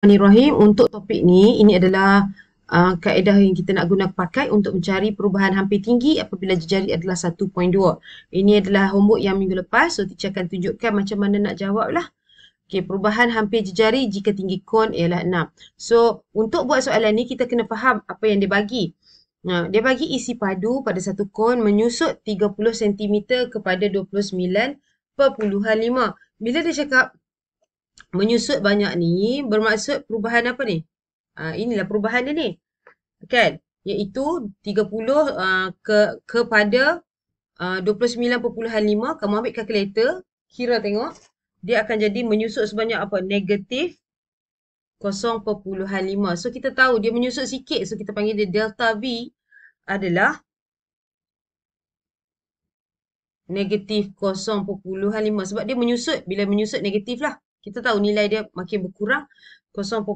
Bismillahirrahmanirrahim. Untuk topik ni, ini adalah kaedah yang kita nak guna pakai untuk mencari perubahan hampir tinggi apabila jejari adalah 1.2. Ini adalah homework yang minggu lepas. So, teacher akan tunjukkan macam mana nak jawab lah. Okay, perubahan hampir jejari jika tinggi kon ialah 6. So, untuk buat soalan ni, kita kena faham apa yang dia bagi. Dia bagi isi padu pada satu kon menyusut 30 cm kepada 29.5. Bila dia cakap menyusut banyak ni bermaksud perubahan apa ni? Inilah perubahan dia ni. Kan? Iaitu 30 kepada 29.5. Kamu ambil kalkulator, kira tengok. Dia akan jadi menyusut sebanyak apa? Negatif 0.5. So, kita tahu dia menyusut sikit. So, kita panggil dia delta V adalah negatif 0.5. Sebab dia menyusut. Bila menyusut negatif lah. Kita tahu nilai dia makin berkurang 0.5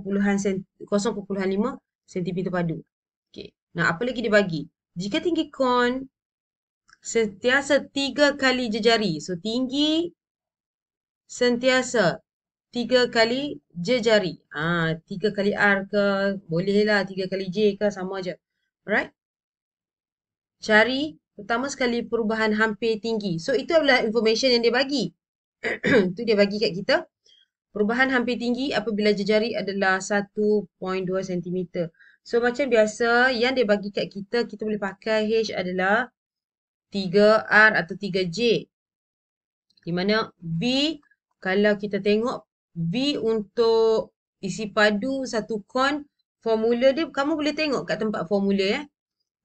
cm padu. Okay. Nah, apa lagi dia bagi? Jika tinggi kon sentiasa 3 kali jejari. So, tinggi sentiasa 3 kali jejari. 3 kali R ke, bolehlah 3 kali J ke, sama je. Alright? Cari pertama sekali perubahan hampir tinggi. So, itu adalah information yang dia bagi. Itu dia bagi kat kita. Perubahan hampir tinggi apabila jejari adalah 1.2 cm. So, macam biasa, yang dia bagi kat kita, kita boleh pakai H adalah 3R atau 3J. Di mana V, kalau kita tengok, V untuk isi padu satu kon, formula dia, kamu boleh tengok kat tempat formula ya.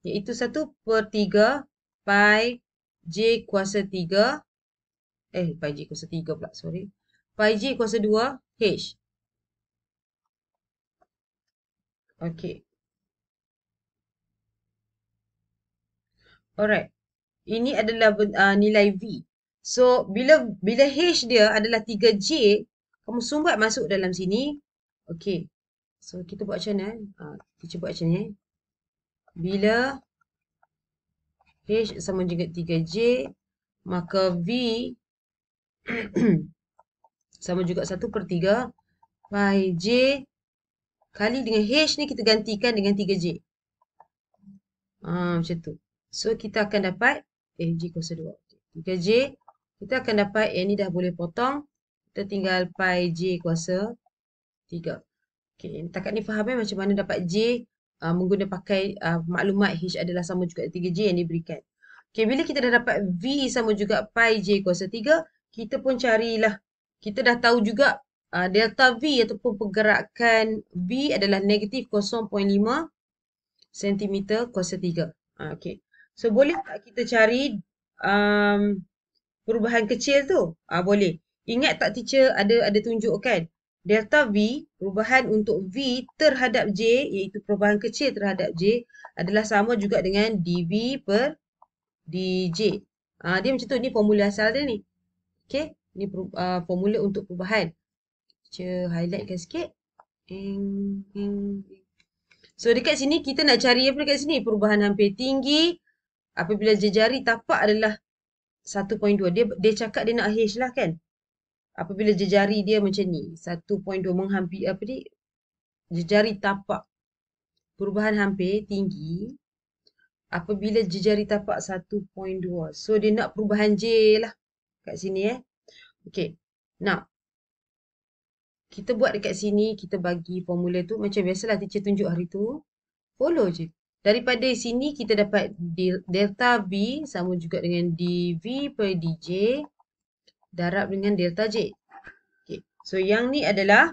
Iaitu 1/3 pi J kuasa 3. Pi J kuasa 3 pula, sorry. Pi J kuasa 2 H. Okey. Alright. Ini adalah nilai V. So, bila H dia adalah 3J, kamu sumbat masuk dalam sini. Okey. So, kita buat macam mana? Kita buat macam ni. Bila H sama juga 3J, maka V sama juga 1/3 pi J kali dengan H ni kita gantikan dengan 3J. Macam tu. So, kita akan dapat J kuasa 2. 3J, kita akan dapat yang ni dah boleh potong. Kita tinggal pi J kuasa 3. Okay, takat ni faham macam mana dapat J menggunakan pakai maklumat H adalah sama juga 3J yang diberikan. Okay, bila kita dah dapat V sama juga pi J kuasa 3, kita pun carilah. Kita dah tahu juga delta V ataupun pergerakan V adalah negatif 0.5 cm kuasa 3. Okay. So, boleh tak kita cari perubahan kecil tu? Boleh. Ingat tak teacher ada tunjukkan? Delta V, perubahan untuk V terhadap J, iaitu perubahan kecil terhadap J, adalah sama juga dengan dV per dJ. Dia macam tu. Ni formula asal dia ni. Okay. Ni formula untuk perubahan. Teacher highlightkan sikit. So, dekat sini kita nak cari apa dekat sini? Perubahan hampir tinggi apabila jejari tapak adalah 1.2. Dia cakap dia nak H lah kan? Apabila jejari dia macam ni. 1.2 menghampiri apa ni? Jejari tapak. Perubahan hampir tinggi apabila jejari tapak 1.2. So, dia nak perubahan J lah. Kat sini Okay. Now, kita buat dekat sini, kita bagi formula tu. Macam biasalah teacher tunjuk hari tu. Follow je. Daripada sini kita dapat delta V sama juga dengan dV per dJ darab dengan delta J. Okay. So, yang ni adalah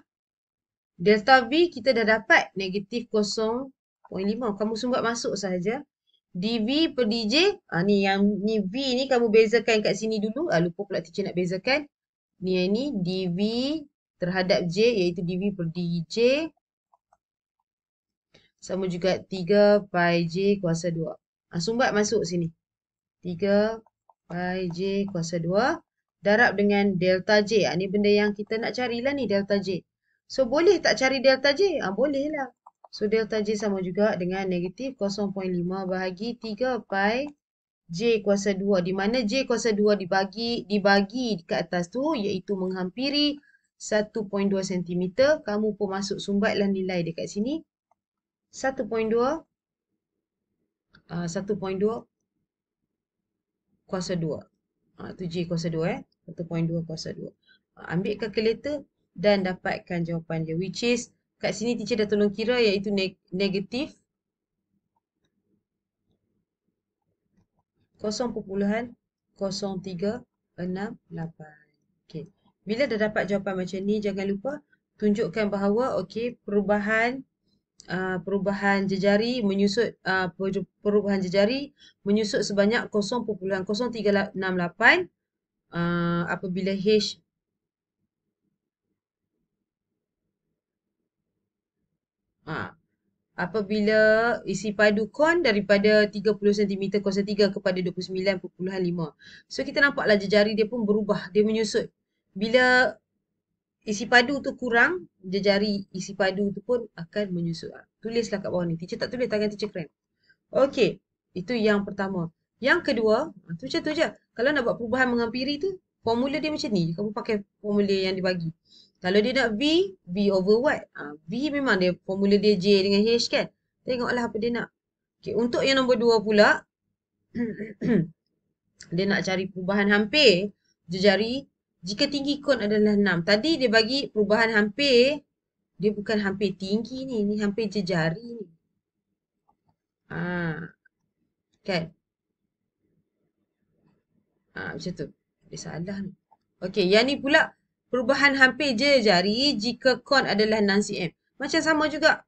delta V kita dah dapat negatif 0.5. Kamu sumbat masuk sahaja. dV per dJ. Ni V ni kamu bezakan kat sini dulu. Lupa pula teacher nak bezakan. Yang ni dV terhadap J iaitu dV per dJ. Sama juga 3 pi J kuasa 2. Sumbat masuk sini. 3 pi J kuasa 2 darab dengan delta J. Ni benda yang kita nak carilah ni, delta J. So, boleh tak cari delta J? Boleh lah. So, delta J sama juga dengan negatif 0.5 bahagi 3 pi J kuasa 2. Di mana J kuasa 2 dibagi kat atas tu, iaitu menghampiri 1.2 cm. Kamu pun masuk sumbatlah nilai dekat sini. 1.2 kuasa 2. Tu J kuasa 2 1.2 kuasa 2. Ambil kalkulator dan dapatkan jawapan dia. Which is, kat sini teacher dah tolong kira iaitu negatif 0.0368. Okay. Bila dah dapat jawapan macam ni, jangan lupa tunjukkan bahawa perubahan jejari menyusut sebanyak 0.0368 apabila H apabila isi padu kon daripada 30 cm kuasa 3 kepada 29.5. So kita nampaklah jejari dia pun berubah, dia menyusut. Bila isi padu tu kurang, jejari isi padu tu pun akan menyusut. Tulislah kat bawah ni. Teacher tak tulis, tangan teacher keren. Okey, itu yang pertama. Yang kedua, tu macam tu je. Kalau nak buat perubahan menghampiri tu, formula dia macam ni. Kamu pakai formula yang dibagi. Kalau dia nak V over what? V memang dia formula dia J dengan H kan? Tengoklah apa dia nak. Okay, untuk yang nombor 2 pula, dia nak cari perubahan hampir jejari jika tinggi kon adalah 6. Tadi dia bagi perubahan hampir, dia bukan hampir tinggi ni, ni hampir jejari ni. Kan? Macam tu. Dia salah ni. Okey, yang ni pula perubahan hampir jejari jika kon adalah 6 cm. Macam sama juga.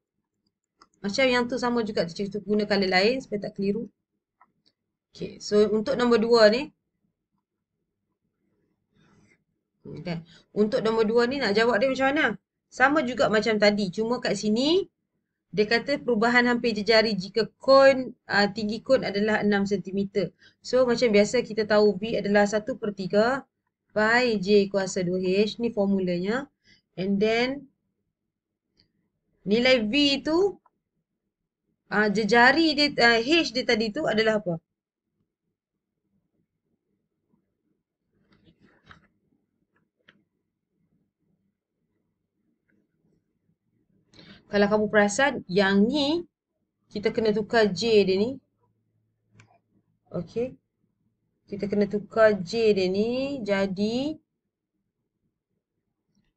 Macam yang tu sama juga. Kita guna color lain supaya tak keliru. Okey, so untuk nombor 2 ni. Okay. Untuk nombor 2 ni nak jawab dia macam mana? Sama juga macam tadi. Cuma kat sini, dia kata perubahan hampir jejari jika tinggi kon adalah 6 cm. So macam biasa kita tahu V adalah 1/3 pi J kuasa 2H. Ni formulanya. And then, nilai V tu, jejari dia, H dia tadi tu adalah apa? Kalau kamu perasan, yang ni, kita kena tukar J dia ni. Okey. Kita kena tukar J dia ni jadi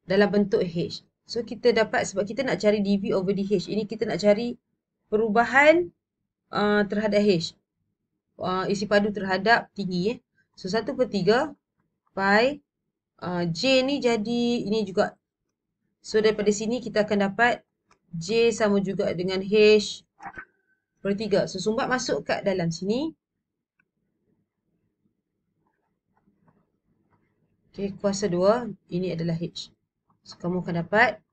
dalam bentuk H. So, kita dapat, sebab kita nak cari dV over dH. Ini kita nak cari perubahan terhadap H. Isi padu terhadap tinggi. So, 1/3 pi J ni jadi ini juga. So, daripada sini kita akan dapat J sama juga dengan H per 3. So, sumbat masuk kat dalam sini. Okay, kuasa 2. Ini adalah H. So, kamu akan dapat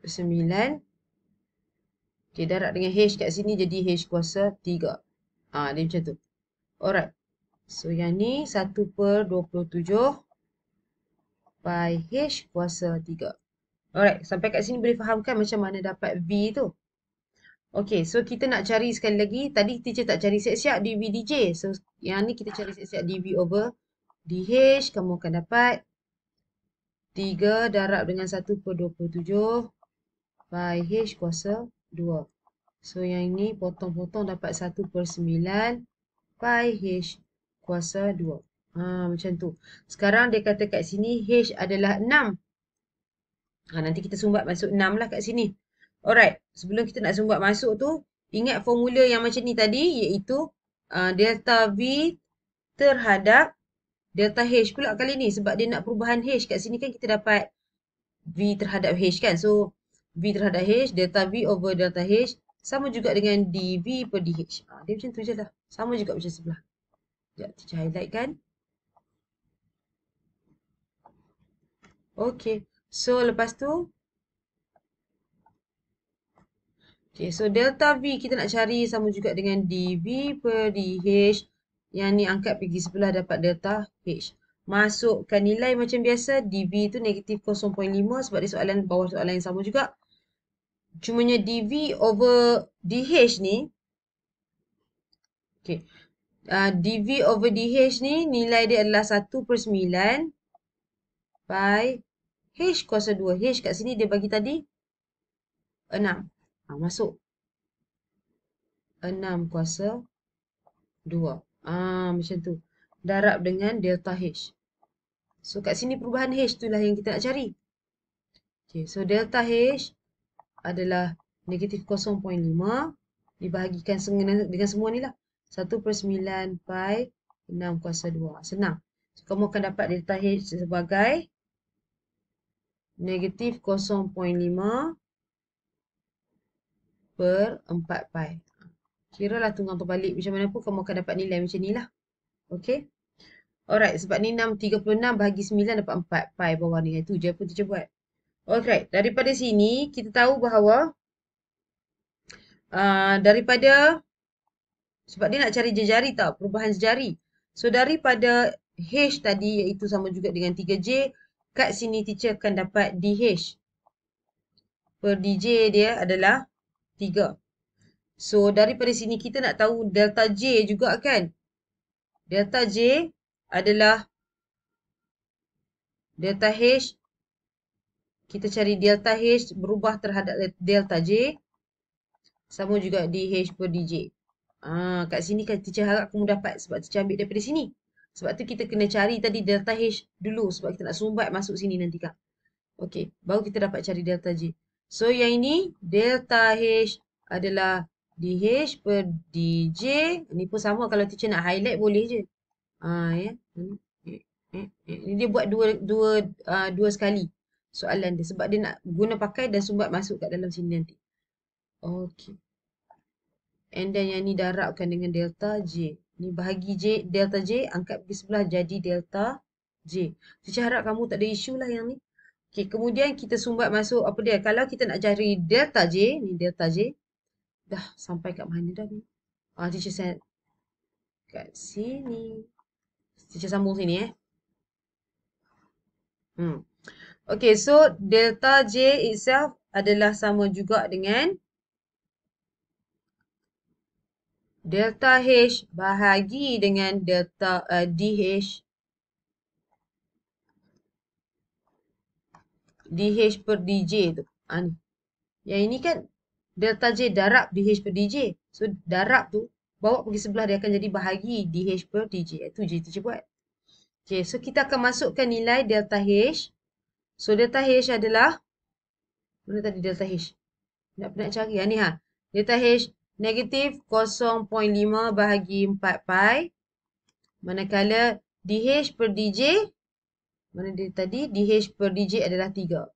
9. Okay, darab dengan H kat sini jadi H kuasa 3. Dia macam tu. Alright. So, yang ni 1/27 pi H kuasa 3. Alright, sampai kat sini boleh fahamkan macam mana dapat V tu. Okay, so kita nak cari sekali lagi. Tadi teacher tak cari siap-siap dV dJ. So, yang ni kita cari siap-siap dV over dH. Kamu akan dapat 3 darab dengan 1/27 pi H kuasa 2. So, yang ni potong-potong dapat 1/9 pi H kuasa 2. Macam tu. Sekarang dia kata kat sini H adalah 6. Nanti kita sumbat masuk 6 lah kat sini. Alright. Sebelum kita nak sumbat masuk tu, ingat formula yang macam ni tadi, iaitu delta V terhadap delta H pula kali ni. Sebab dia nak perubahan H. Kat sini kan kita dapat V terhadap H kan. So, V terhadap H, delta V over delta H, sama juga dengan dV per dH. Dia macam tu je lah. Sama juga macam sebelah. Sekejap, teacher highlight kan. Okay. So, lepas tu, okay, so delta V kita nak cari sama juga dengan dV per dH. Yang ni angkat pergi sebelah dapat delta H. Masukkan nilai macam biasa. dV tu negatif 0.5 sebab dia soalan bawah soalan yang sama juga. Cumanya dV over dH ni. Okay. dV over dH ni nilai dia adalah 1/9 pi H kuasa 2. H kat sini dia bagi tadi 6. Masuk. 6 kuasa 2. Macam tu. Darab dengan delta H. So, kat sini perubahan H tu lah yang kita nak cari. Okay, so delta H adalah negatif 0.5 dibahagikan dengan semua ni lah. 1/9 pi 6 kuasa 2. Senang. So, kamu akan dapat delta H sebagai negatif 0.5 per 4 pi. Kiralah tunggang terbalik macam mana pun kamu akan dapat nilai macam ni lah. Okay. Alright, sebab ni 36 bahagi 9 dapat 4 pi bawah ni. Itu je apa teacher buat. Alright, daripada sini kita tahu bahawa daripada sebab dia nak cari jejari tau, perubahan jejari. So daripada H tadi iaitu sama juga dengan 3J, kat sini teacher akan dapat DH per DJ dia adalah 3. So daripada sini kita nak tahu delta J juga kan. Delta J adalah delta H. Kita cari delta H berubah terhadap delta J. Sama juga DH per DJ. Kat sini kan teacher harap kamu dapat sebab teacher ambil daripada sini. Sebab tu kita kena cari tadi delta H dulu sebab kita nak sumbat masuk sini nanti kan. Okey, baru kita dapat cari delta J. So yang ini delta H adalah DH per DJ. Ini pun sama kalau teacher nak highlight boleh je. Ya. Ini dia buat dua sekali soalan dia sebab dia nak guna pakai dan sumbat masuk kat dalam sini nanti. Okey. And then yang ni darabkan dengan delta J. Ni bahagi J, delta J, angkat pergi sebelah jadi delta J. Teacher harap kamu tak ada isu lah yang ni. Okay, kemudian kita sumbat masuk apa dia. Kalau kita nak cari delta J, ni delta J. Dah sampai kat mana dah ni? Teacher set kat sini. Teacher sambung sini Okay, so delta J itself adalah sama juga dengan delta H bahagi dengan delta DH per DJ tu. Ni. Yang ini kan delta J darab DH per DJ. So darab tu bawa pergi sebelah dia akan jadi bahagi DH per DJ. Itu je teacher buat. Okay, so kita akan masukkan nilai delta H. So delta H adalah mana tadi delta H? Nak cari ni Delta H negatif 0.5 bahagi 4 pi. Manakala DH per DJ, mana dia tadi? DH per DJ adalah 3.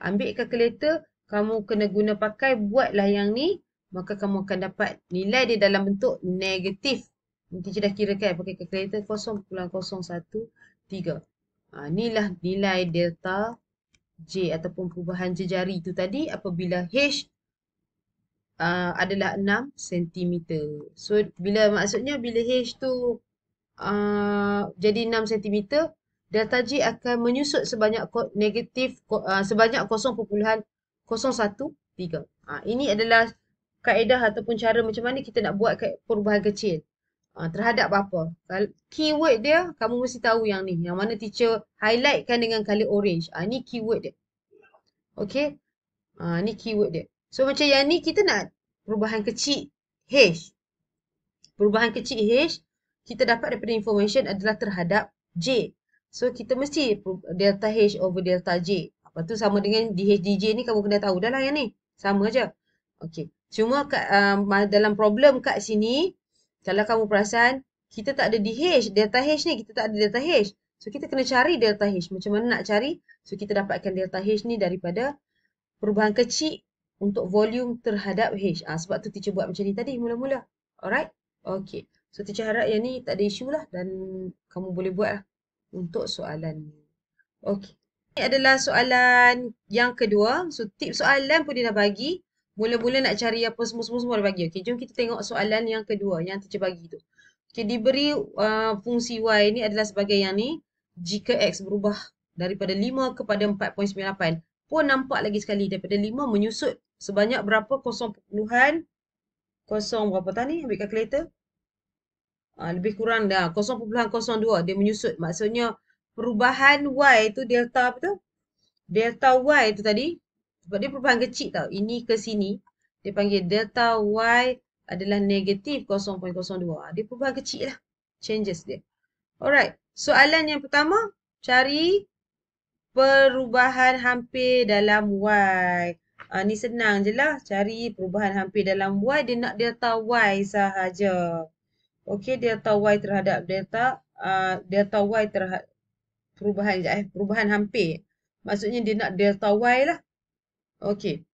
Ambil kalkulator, kamu kena guna pakai, buatlah yang ni. Maka kamu akan dapat nilai dia dalam bentuk negatif. Nanti dah kirakan pakai kalkulator 0.013. Inilah nilai delta J ataupun perubahan jejari itu tadi apabila H adalah 6 cm. So, maksudnya bila H tu jadi 6 cm, delta J akan menyusut sebanyak negatif sebanyak 0.013. Ini adalah kaedah ataupun cara macam mana kita nak buat perubahan kecil. Terhadap apa? Keyword dia, kamu mesti tahu yang ni. Yang mana teacher highlightkan dengan color orange. Ni keyword dia. Okay? Ni keyword dia. So, macam yang ni kita nak perubahan kecil H. Perubahan kecil H, kita dapat daripada information adalah terhadap J. So, kita mesti delta H over delta J. Lepas tu sama dengan DH, DJ ni kamu kena tahu dah lah yang ni. Sama je. Okay. Cuma dalam problem kat sini, kalau kamu perasan, kita tak ada DH, delta H ni, kita tak ada delta H. So, kita kena cari delta H. Macam mana nak cari? So, kita dapatkan delta H ni daripada perubahan kecil untuk volume terhadap H. Sebab tu teacher buat macam ni tadi mula-mula. Alright? Okay. So, teacher harap yang ni tak ada isu lah dan kamu boleh buat lah untuk soalan ni. Okay. Ini adalah soalan yang kedua. So, tips soalan pun dia dah bagi. Mula-mula nak cari apa semua dah bagi. Okay, jom kita tengok soalan yang kedua yang teacher bagi tu. Okay, diberi fungsi Y ni adalah sebagai yang ni. Jika X berubah daripada 5 kepada 4.98. Pun nampak lagi sekali daripada 5 menyusut sebanyak berapa? 0.0 berapa tadi? Ambil kalkulator. Lebih kurang dah 0,02 dia menyusut. Maksudnya perubahan Y tu delta apa tu? Delta Y tu tadi sebab dia perubahan kecil tau. Ini ke sini dia panggil delta Y adalah negatif 0,02. Dia perubahan kecil lah. Changes dia. Alright. Soalan yang pertama, cari perubahan hampir dalam Y. Ni senang je lah. Cari perubahan hampir dalam Y. Dia nak delta Y sahaja. Okey, delta Y terhadap delta Y terhadap perubahan hampir. Maksudnya dia nak delta Y lah. Okey.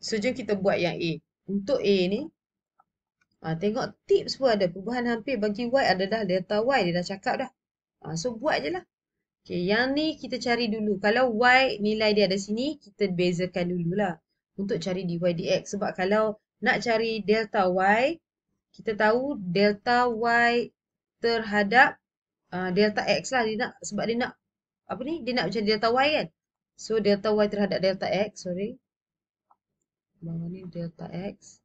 So, jom kita buat yang A. Untuk A ni, tengok tips pun ada. Perubahan hampir bagi Y adalah delta Y. Dia dah cakap dah. So, buat je lah. Okay, yang ni kita cari dulu. Kalau Y nilai dia ada sini, kita bezakan dululah. Untuk cari dy dx. Sebab kalau nak cari delta Y, kita tahu delta Y terhadap delta X lah. Dia nak, sebab dia nak, apa ni? Dia nak cari delta Y kan? So, delta Y terhadap delta X, sorry. Bawah ni delta X.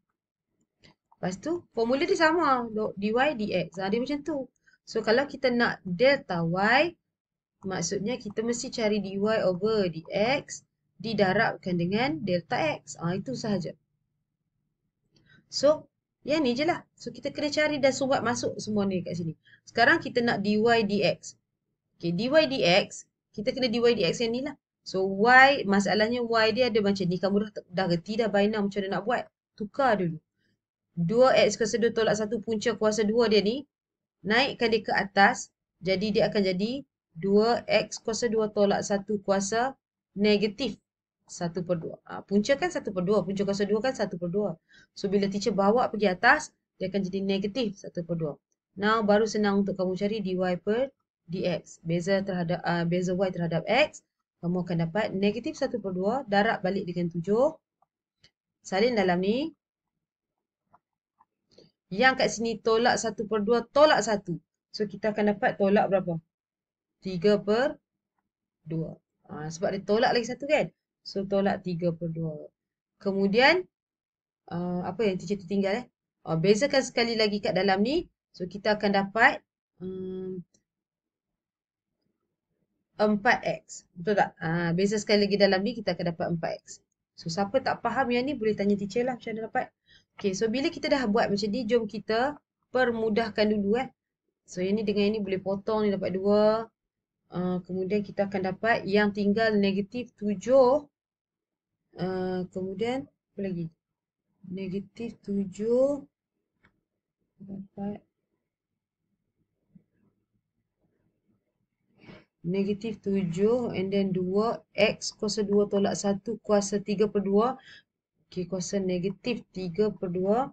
Lepas tu, formula dia sama. Dy dx. Dia macam tu. So, kalau kita nak delta Y, maksudnya kita mesti cari dy over dx didarabkan dengan delta x. Itu sahaja. So, yang ni je lah. So, kita kena cari dan sumbat masuk semua ni kat sini. Sekarang kita nak dy dx. Okay, dy dx, kita kena dy dx yang ni lah. So, y, masalahnya y dia ada macam ni. Kamu dah reti dah binary macam mana nak buat. Tukar dulu. 2x kuasa 2 tolak 1 punca kuasa 2 dia ni. Naikkan dia ke atas. Jadi, dia akan jadi 2x kuasa 2 tolak 1 kuasa negatif 1/2. Punca kan 1/2. Punca kuasa 2 kan 1/2. So, bila teacher bawa pergi atas, dia akan jadi negatif 1/2. Now, baru senang untuk kamu cari dy per dx. Beza y terhadap x, kamu akan dapat negatif 1/2. Darab balik dengan 7. Salin dalam ni. Yang kat sini tolak 1/2 tolak 1. So, kita akan dapat tolak berapa? 3/2. Sebab dia tolak lagi satu kan? So, tolak 3/2. Kemudian, apa yang teacher tertinggal bezakan sekali lagi kat dalam ni. So, kita akan dapat 4x. Betul tak? Beza sekali lagi dalam ni, kita akan dapat 4x. So, siapa tak faham yang ni, boleh tanya teacher lah macam mana dapat. Okay, so bila kita dah buat macam ni, jom kita permudahkan dulu So, yang ni dengan yang ni boleh potong ni dapat 2. Kemudian kita akan dapat yang tinggal negatif 7. Kemudian apa lagi? Negatif 7 dapat negatif 7 and then 2 x kuasa 2 tolak 1 kuasa 3/2. Okay, kuasa negatif 3/2.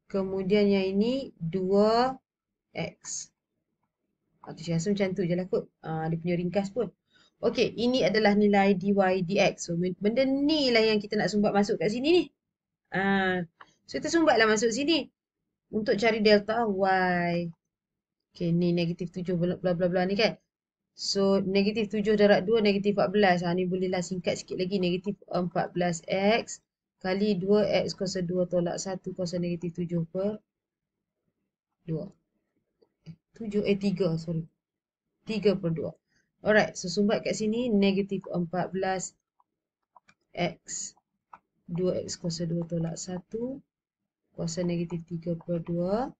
Kemudian yang ini 2x. Teacher rasa macam tu je lah kot. Dia punya ringkas pun. Okey, ini adalah nilai dy dx. So, benda ni lah yang kita nak sumbat masuk kat sini ni. So, kita sumbatlah masuk sini. Untuk cari delta y. Okey, ni negatif 7 bla bla bla ni kan. So, negatif 7 darab 2, negatif 14. Ni bolehlah singkat sikit lagi. Negatif 14x kali 2x kuasa 2 tolak 1 kuasa negatif 7/2. 3, sorry. 3/2. Alright, so sumbat kat sini negatif 14x 2x kuasa 2 tolak 1 kuasa negatif 3/2.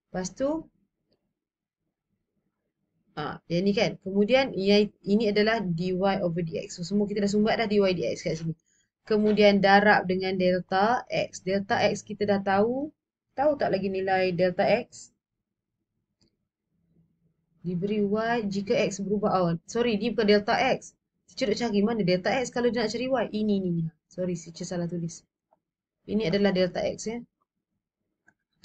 Lepas tu, yang ni kan. Kemudian, ini adalah dy over dx. So, semua kita dah sumbat dah dy dx kat sini. Kemudian, darab dengan delta x. Delta x kita dah tahu. Tahu tak lagi nilai delta x? Diberi y jika x berubah. Sorry, ni bukan delta x. Teacher nak cari mana delta x kalau dia nak cari y? Ini. Sorry, teacher salah tulis. Ini adalah delta x ya.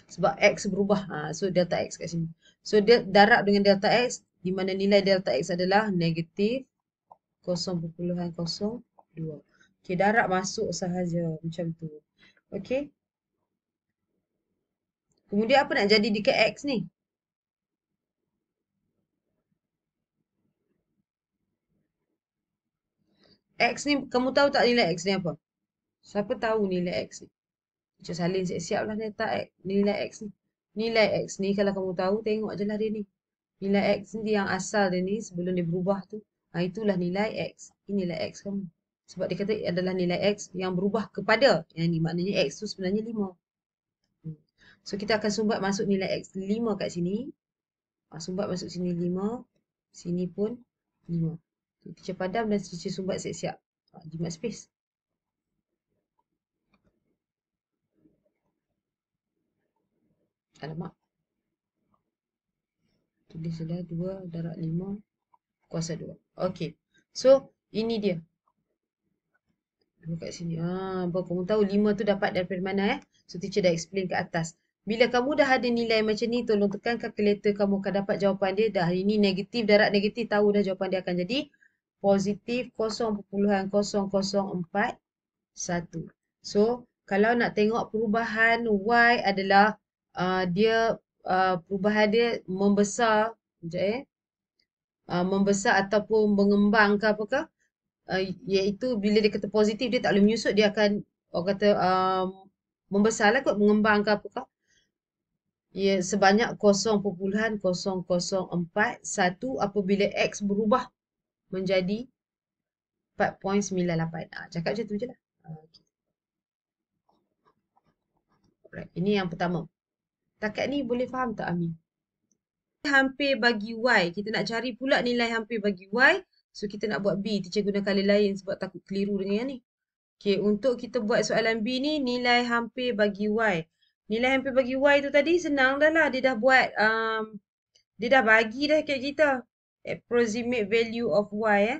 Sebab x berubah. So, delta x kat sini. So, darab dengan delta x. Di mana nilai delta x adalah negatif 0.02. Okay, darab masuk sahaja. Macam tu. Okay. Kemudian apa nak jadi dekat x ni? X ni, kamu tahu tak nilai x ni apa? Siapa tahu nilai x ni? Macam salin siap-siap lah nilai x ni. Nilai X ni kalau kamu tahu, tengok je lah dia ni. Nilai X ni yang asal dia ni sebelum dia berubah tu. Itulah nilai X. Ini nilai X kamu. Sebab dia kata adalah nilai X yang berubah kepada. Yang ni maknanya X tu sebenarnya 5. So kita akan sumbat masuk nilai X 5 kat sini. Sumbat masuk sini 5. Sini pun 5. Teacher padam dan teacher sumbat siap-siap. Jimat space. Alamak. Tulislah 2 darab 5 kuasa 2. Okey. So, ini dia. Kat sini. Baru kamu tahu 5 tu dapat daripada mana So, teacher dah explain kat atas. Bila kamu dah ada nilai macam ni, tolong tekan kalkulator kamu akan dapat jawapan dia. Dah ini negatif, darab negatif, tahu dah jawapan dia akan jadi positif 0.0041. So, kalau nak tengok perubahan Y adalah dia perubahan dia membesar. Sekejap membesar ataupun mengembang ke apakah. Iaitu bila dia kata positif, dia tak boleh menyusut, dia akan orang kata membesar lah kot, mengembang ke apakah. Sebanyak 0.0041 apabila X berubah menjadi 4.98. Cakap macam tu je lah. Okay. Alright. Ini yang pertama. Takat ni boleh faham tak Ami? Hampir bagi Y. Kita nak cari pula nilai hampir bagi Y. So, kita nak buat B. Teacher guna color lain sebab takut keliru dengan yang ni. Okay, untuk kita buat soalan B ni, nilai hampir bagi Y. Nilai hampir bagi Y tu tadi senang dah lah. Dia dah buat, dia dah bagi dah kat kita. Approximate value of Y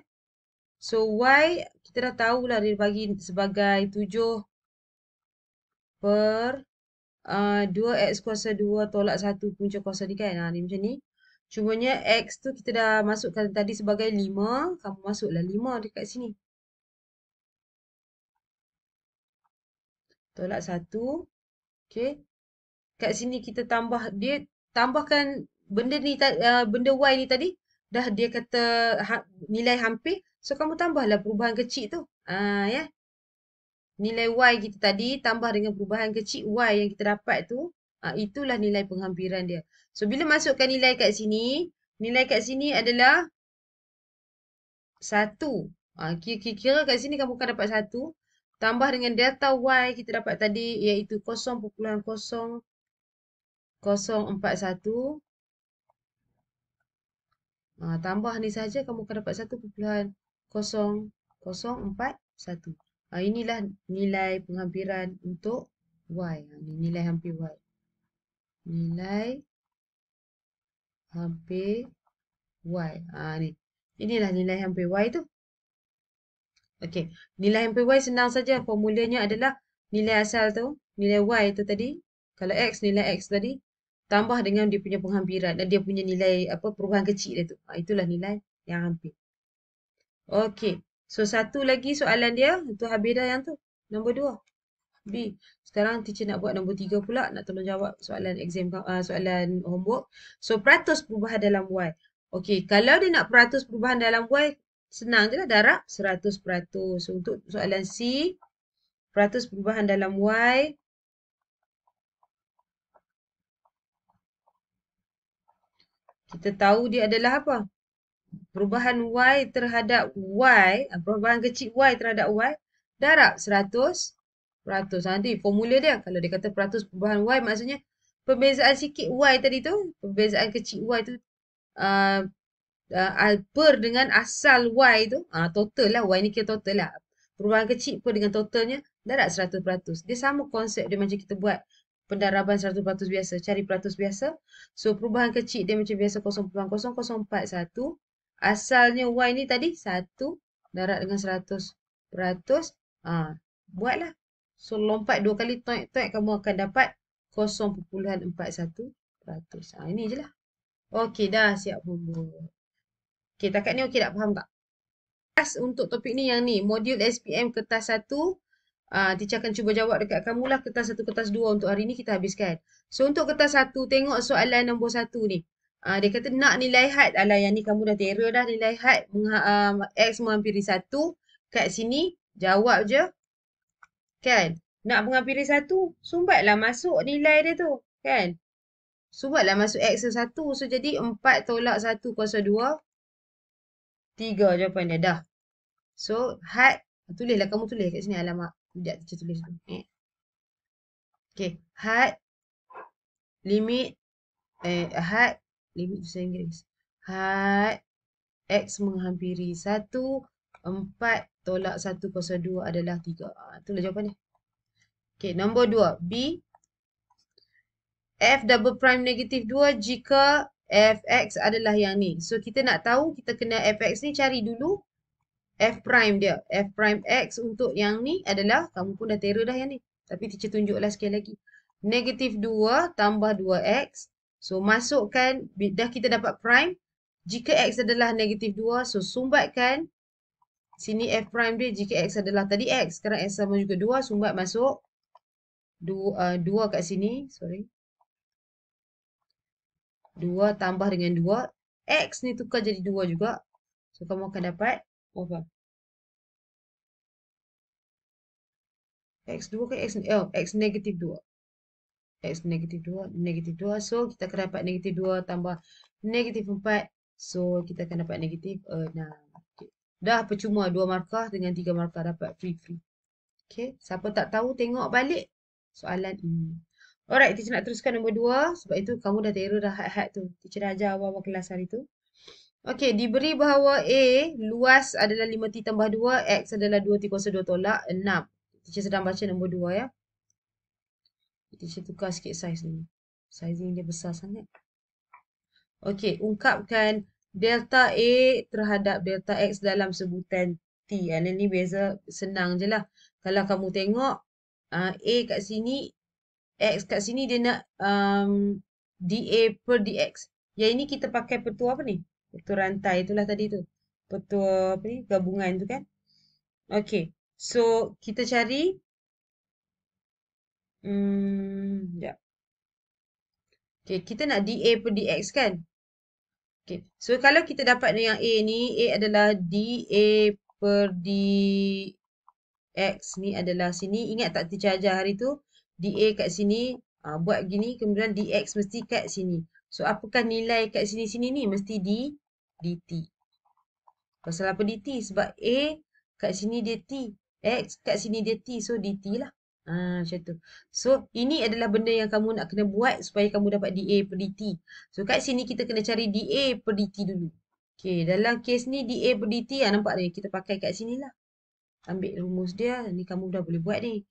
So, Y, kita dah tahulah dia bagi sebagai 7 per 2X kuasa 2 tolak 1 punca kuasa ni kan. Ni macam ni. Cumanya X tu kita dah masukkan tadi sebagai 5. Kamu masuklah 5 dekat sini. Tolak 1. Okay. Kat sini kita tambah. Dia tambahkan benda ni, benda Y ni tadi. Dah dia kata nilai hampir. So, kamu tambahlah perubahan kecil tu. Ya. Nilai Y kita tadi tambah dengan perubahan kecil Y yang kita dapat tu. Itulah nilai penghampiran dia. So, bila masukkan nilai kat sini adalah 1. Kira-kira kat sini kamu akan dapat 1. Tambah dengan delta Y kita dapat tadi iaitu 0.0041. Tambah ni saja kamu akan dapat 1.0041. Inilah nilai penghampiran untuk Y. Ni nilai hampir Y. Nilai hampir Y. Ni. Inilah nilai hampir Y tu. Okey. Nilai hampir Y senang saja. Formulanya adalah nilai asal tu. Nilai Y tu tadi. Kalau X, nilai X tadi. Tambah dengan dia punya penghampiran. Dan dia punya nilai perubahan kecil dia tu. Itulah nilai yang hampir. Okey. So, satu lagi soalan dia. Itu habis dah yang tu. Nombor 2. B. Sekarang teacher nak buat nombor 3 pula. Nak tolong jawab soalan exam, soalan homework. So, peratus perubahan dalam Y. Okey. Kalau dia nak peratus perubahan dalam Y. Senang je lah. Darab 100%. So, untuk soalan C. Peratus perubahan dalam Y. Kita tahu dia adalah apa? Perubahan Y terhadap Y, perubahan kecil Y terhadap Y, darab 100%. Nanti formula dia, kalau dia kata peratus perubahan Y, maksudnya perbezaan sikit Y tadi tu, perbezaan kecil Y tu, per dengan asal Y tu, total lah, Y ni kira total lah. Perubahan kecil per dengan totalnya, darab 100%. Dia sama konsep dia macam kita buat pendaraban 100% biasa, cari peratus biasa. So, perubahan kecil dia macam biasa 0.0041. Asalnya Y ni tadi 1 darab dengan 100%. Buatlah. So, lompat 2 kali, toek, kamu akan dapat 0.41%. Ini je lah. Okey, dah siap homework. Okey, takat ni okey tak? Faham tak? Untuk topik ni yang ni, modul SPM kertas 1. Teacher akan cuba jawab dekat kamu lah kertas 1, kertas 2 untuk hari ni kita habiskan. So, untuk kertas 1, tengok soalan nombor 1 ni. Dia kata nak nilai had. Alah, yang ni kamu dah terror dah. Nilai had X menghampiri 1. Kat sini, jawab je. Kan? Nak menghampiri 1, sumbatlah masuk nilai dia tu. Kan? Sumbatlah masuk X ke 1. So, jadi 4 tolak 1 kuasa 2. 3 jawapan dia. Dah. So, had. Tulislah. Kamu tulis kat sini alamat. Sekejap, teacher tulis dulu. Okay. Had. Limit. Had. Limit bahasa Inggeris. Had. X menghampiri 1. 4 tolak 1 kuasa 2 adalah 3. Itulah jawapan dia. Okay. Nombor 2. B. F double prime negatif 2 jika fx adalah yang ni. So, kita nak tahu, kita kena fx ni cari dulu f prime dia. F prime x untuk yang ni adalah, kamu pun dah terror dah yang ni. Tapi teacher tunjuklah sekali lagi. Negatif 2 tambah 2x. So, masukkan, dah kita dapat prime. Jika x adalah negatif 2, so sumbatkan sini f prime dia. Jika x adalah tadi x, sekarang x sama juga 2, sumbat masuk 2 kat sini. Sorry. 2 tambah dengan 2. X ni tukar jadi 2 juga. So, kamu akan dapat apa? X2 ke X? Oh, X negatif 2. X negatif 2. Negatif 2. So, kita akan dapat negatif 2 tambah negatif 4. So, kita akan dapat negatif 6. Okay. Dah percuma 2 markah dengan 3 markah dapat free. Okay. Siapa tak tahu, tengok balik soalan ini. Alright, teacher nak teruskan nombor 2. Sebab itu kamu dah terror dah had-had tu. Teacher dah ajar awal-awal kelas hari tu. Okey, diberi bahawa A luas adalah 5T tambah 2, X adalah 2T kuasa 2 tolak 6. Teacher sedang baca nombor 2 ya. Teacher tukar sikit saiz ni. Sizing dia besar sangat. Okey, ungkapkan delta A terhadap delta X dalam sebutan T. Ini beza senang je lah. Kalau kamu tengok A kat sini, X kat sini dia nak dA per dx. Yang ini kita pakai petua apa ni? Petua rantai itulah tadi tu. Petua apa ni? Gabungan tu kan? Okey. So, kita cari sekejap. Okey, kita nak dA per dx kan? Okey. So, kalau kita dapat yang A ni, A adalah dA per dx ni adalah sini. Ingat tak teacher ajar hari tu? dA kat sini, buat gini, kemudian dx mesti kat sini. So, apakah nilai kat sini-sini ni? Mesti dt. Pasal apa dt? Sebab A kat sini dia t. X kat sini dia t. So, dt lah. Macam tu. So, ini adalah benda yang kamu nak kena buat supaya kamu dapat dA per dt. So, kat sini kita kena cari dA per dt dulu. Okay, dalam kes ni dA per dt, nampak ni? Kita pakai kat sini lah. Ambil rumus dia. Ni kamu dah boleh buat ni.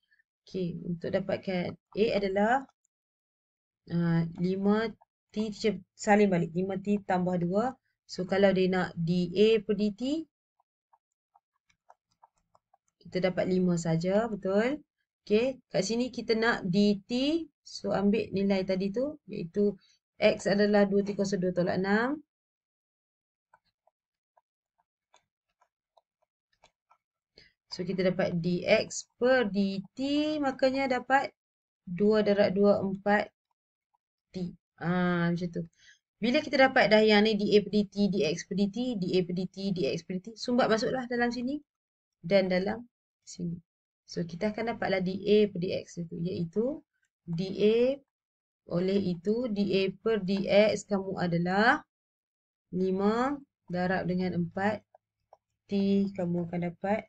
Okay, untuk dapatkan A adalah 5T, salin balik. 5T tambah 2. So, kalau dia nak dA per dt, kita dapat 5 saja, betul? Okay, kat sini kita nak dt. So, ambil nilai tadi tu, iaitu X adalah 2T kuasa 2 tolak 6. So, kita dapat dx per dt, makanya dapat 2 darab 2, 4T. Macam tu. Bila kita dapat dah yang ni dA per dt, dx per dt, dA per dt, dx per dt, sumbat masuklah dalam sini dan dalam sini. So, kita akan dapatlah dA per dx itu, iaitu dA oleh itu dA per dx kamu adalah 5 darab dengan 4T, kamu akan dapat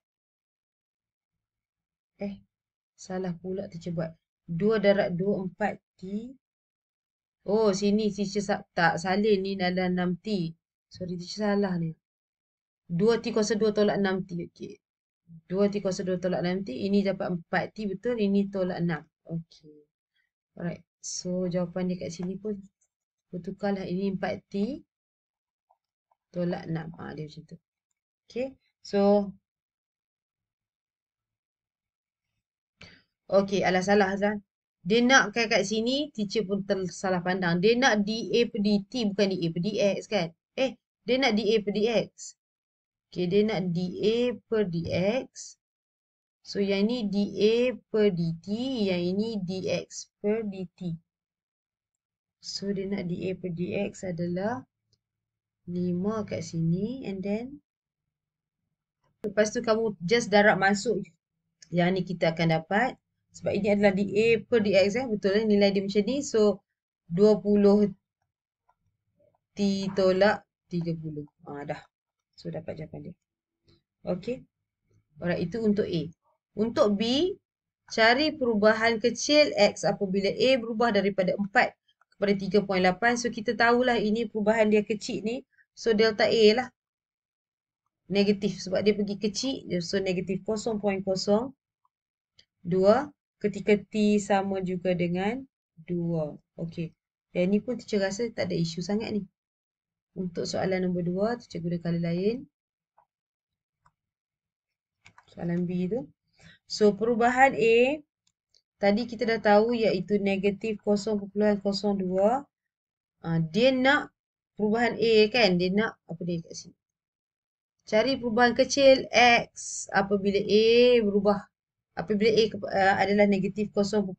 salah pula teacher buat. 2 darab 2, 4T. Oh, sini teacher tak salin ni dalam 6T. Sorry, teacher salah ni. 2T kuasa 2 tolak 6T. Okey. 2T kuasa 2 tolak 6T. Ini dapat 4T, betul? Ini tolak 6. Okey. Alright. So, jawapan dia kat sini pun bertukarlah. Ini 4T tolak 6. Dia macam tu. Okey. So, okey. Alah, salah Azlan. Dia nak kat sini, teacher pun tersalah pandang. Dia nak dA per dt, bukan dA per dx kan? Dia nak dA per dx. Okay, dia nak dA per dx. So, yang ini dA per dt, yang ini dx per dt. So, dia nak dA per dx adalah 5 kat sini. And then, lepas tu kamu just darab masuk. Yang ni kita akan dapat. Sebab ini adalah dA per dx. Betul lah nilai dia macam ni. So, 20 T tolak 30. Dah. So, dapat jawapan dia. Okey. Alright, itu untuk A. Untuk B, cari perubahan kecil X apabila A berubah daripada 4 kepada 3.8. So, kita tahulah ini perubahan dia kecil ni. So, delta A lah. Negatif sebab dia pergi kecil. So, negatif 0.02 ketika T sama juga dengan 2. Okey. Dan ni pun teacher rasa tak ada isu sangat ni. Untuk soalan nombor 2, teacher guna color lain. Soalan B tu. So, perubahan A, tadi kita dah tahu iaitu negatif 0.02. Dia nak perubahan A kan? Dia nak, apa dia kat sini? Cari perubahan kecil X apabila A berubah. Apabila A adalah negatif 0.02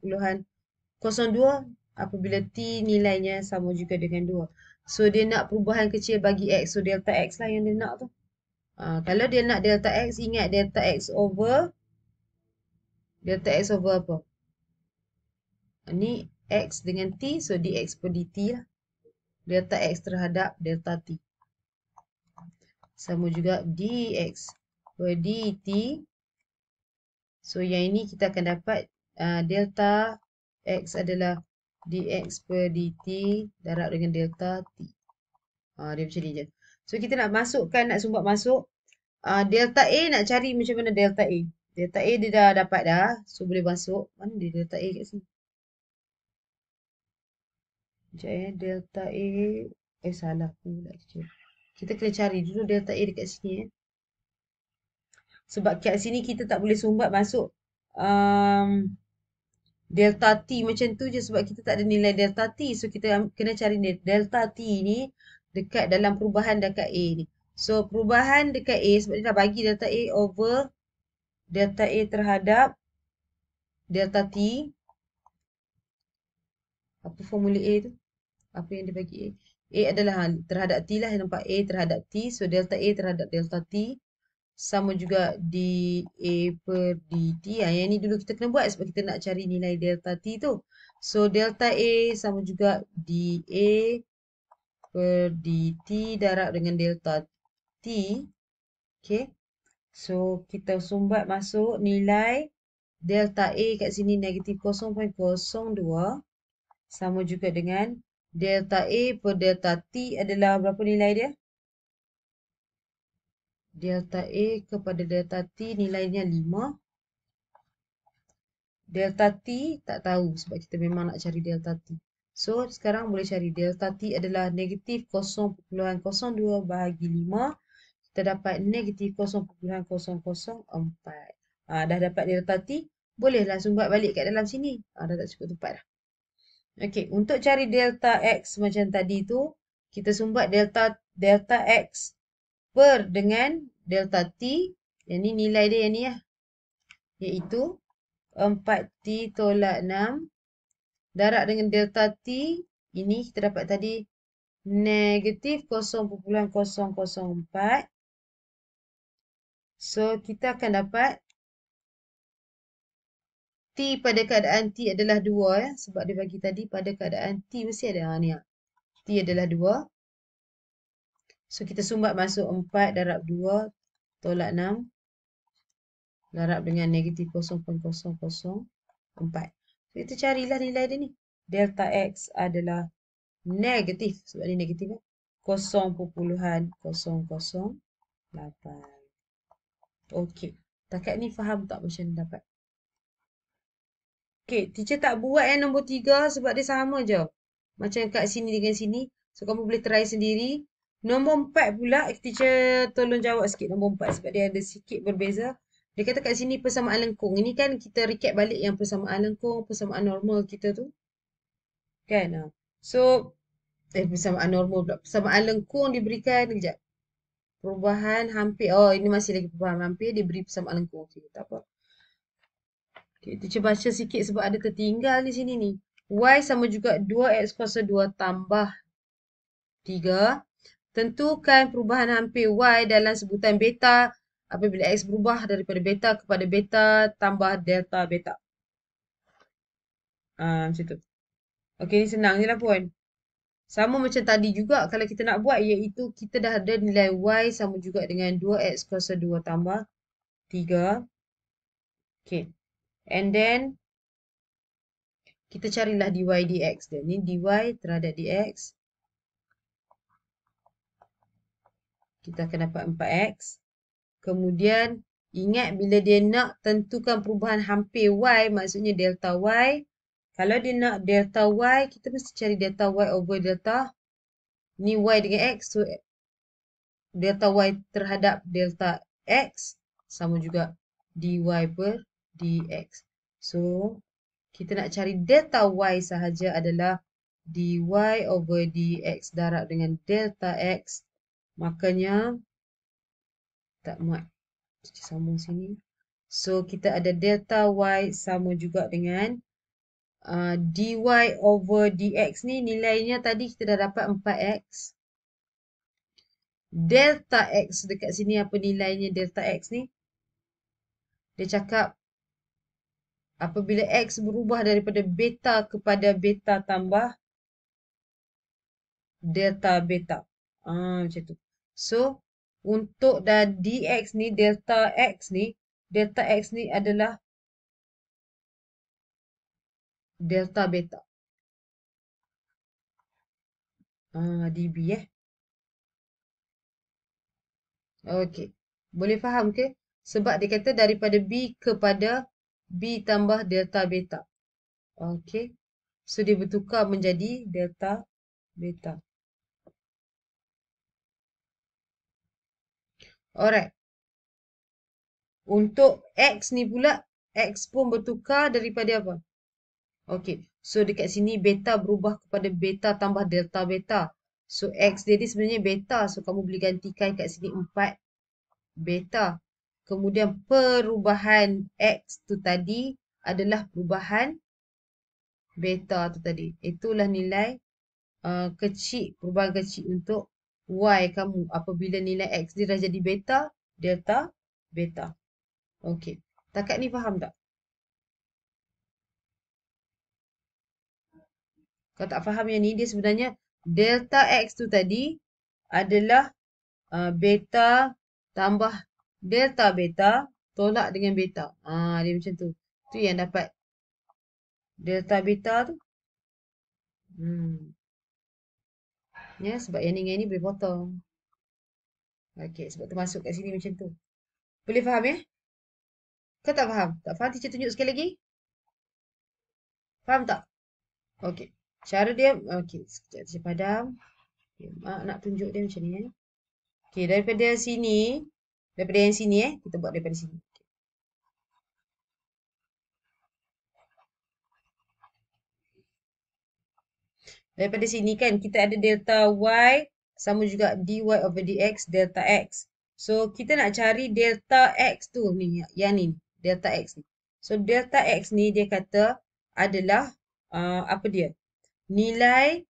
apabila T nilainya sama juga dengan 2. So, dia nak perubahan kecil bagi X. So, delta X lah yang dia nak tu. Kalau dia nak delta X, ingat delta X over apa? Ni X dengan T, so dx per dt lah. Delta X terhadap delta T. Sama juga dx per dt. So, yang ini kita akan dapat delta X adalah dx per dt darab dengan delta T. Dia macam ni je. So, kita nak masukkan, nak sumbat masuk. Delta A nak cari macam mana delta A. Delta A dia dah dapat dah. So, boleh masuk. Mana dia delta A kat sini? Sekejap delta A. Salah pula. Kita kena cari dulu delta A dekat sini. Sebab kat sini kita tak boleh sumbat masuk delta T macam tu je. Sebab kita tak ada nilai delta T. So, kita kena cari delta T ni dekat dalam perubahan dekat A ni. So, perubahan dekat A sebab dia dah bagi delta A over delta A terhadap delta T. Apa formula A tu? Apa yang dia bagi A? A adalah terhadap T lah. Nampak A terhadap T. So, delta A terhadap delta T. Sama juga dA per dt. Yang ni dulu kita kena buat sebab kita nak cari nilai delta T tu. So, delta A sama juga dA per dt darab dengan delta T. Okay. So, kita sumbat masuk nilai delta A kat sini negatif 0.02. Sama juga dengan delta A per delta T adalah berapa nilai dia? Delta A kepada delta T nilainya 5. Delta T tak tahu sebab kita memang nak cari delta T. So, sekarang boleh cari delta T adalah negatif 0.02 bahagi 5. Kita dapat negatif 0.004. Dah dapat delta T. Bolehlah sumbat balik kat dalam sini. Dah tak cukup tempat dah. Okey, untuk cari delta X macam tadi tu, kita sumbat delta X per dengan delta T. Yang ni nilai dia yang ni lah. Iaitu 4T tolak 6 darab dengan delta T. Ini kita dapat tadi negatif 0.004. So, kita akan dapat T pada keadaan T adalah 2 ya. Sebab dia bagi tadi pada keadaan T mesti ada. Ni T adalah 2. So, kita sumbat masuk 4 darab 2 tolak 6 darab dengan negatif 0.004. So, kita carilah nilai dia ni. Delta X adalah negatif. Sebab ni negatif. 0.008. Okey. Takat ni faham tak macam ni dapat? Okey. Teacher tak buat yang nombor 3 sebab dia sama je. Macam kat sini dengan sini. So, kamu boleh try sendiri. Nombor 4 pula. Teacher tolong jawab sikit nombor 4 sebab dia ada sikit berbeza. Dia kata kat sini persamaan lengkung. Ini kan kita recap balik yang persamaan lengkung, persamaan normal kita tu. Kan? So, persamaan normal pula. Persamaan lengkung diberikan, kejap. Perubahan hampir. Oh, ini masih lagi perubahan hampir. Dia beri persamaan lengkung. Okay, tak apa. Okay, teacher baca sikit sebab ada tertinggal di sini ni. Y sama juga 2x kuasa 2 tambah 3. Tentukan perubahan hampir Y dalam sebutan beta apabila X berubah daripada beta kepada beta tambah delta beta. Macam tu. Okey, ni senang je lah pun. Sama macam tadi juga kalau kita nak buat iaitu kita dah ada nilai y sama juga dengan 2x kuasa 2 tambah 3. Okay. And then kita carilah dy dx dia. Ni dy terhadap dx. Kita akan dapat 4x. Kemudian ingat bila dia nak tentukan perubahan hampir y, maksudnya delta y. Kalau dia nak delta y, kita mesti cari delta y over delta. Ni y dengan x. So delta y terhadap delta x sama juga dy per dx. So, kita nak cari delta y sahaja adalah dy over dx darab dengan delta x. Makanya, tak muat. Kita sambung sini. So, kita ada delta y sama juga dengan dy over dx ni nilainya tadi kita dah dapat 4x. Delta x dekat sini apa nilainya delta x ni? Dia cakap apabila x berubah daripada beta kepada beta tambah delta beta. Macam tu. So, untuk dah dx ni, delta x ni adalah delta beta. db Okey. Boleh faham ke? Sebab dia kata daripada b kepada b tambah delta beta. Okey. So, dia bertukar menjadi delta beta. Alright. Untuk x ni pula, x pun bertukar daripada apa? Okey. So, dekat sini beta berubah kepada beta tambah delta beta. So, x dia ni sebenarnya beta. So, kamu boleh gantikan kat sini 4 beta. Kemudian, perubahan x tu tadi adalah perubahan beta tu tadi. Itulah nilai kecil, perubahan kecil untuk y kamu. Apabila nilai x dia dah jadi beta, delta, beta. Okey. Takat ni faham tak? Kalau tak faham yang ni, dia sebenarnya delta x tu tadi adalah beta tambah delta beta tolak dengan beta. Dia macam tu. Tu yang dapat delta beta tu. Ya, sebab yang ni dengan ni boleh potong. Okey, sebab tu masuk kat sini macam tu. Boleh faham ya? Kau tak faham? Tak faham, teacher tunjuk sekali lagi. Faham tak? Okey. Cara dia, okey, sekejap teacher padam. Okay, mak nak tunjuk dia macam ni ya. Okey, daripada sini, daripada yang sini kita buat daripada sini. Daripada sini kan kita ada delta y sama juga dy over dx delta x. So kita nak cari delta x tu ni, yang ni, delta x ni. So delta x ni dia kata adalah apa dia? Nilai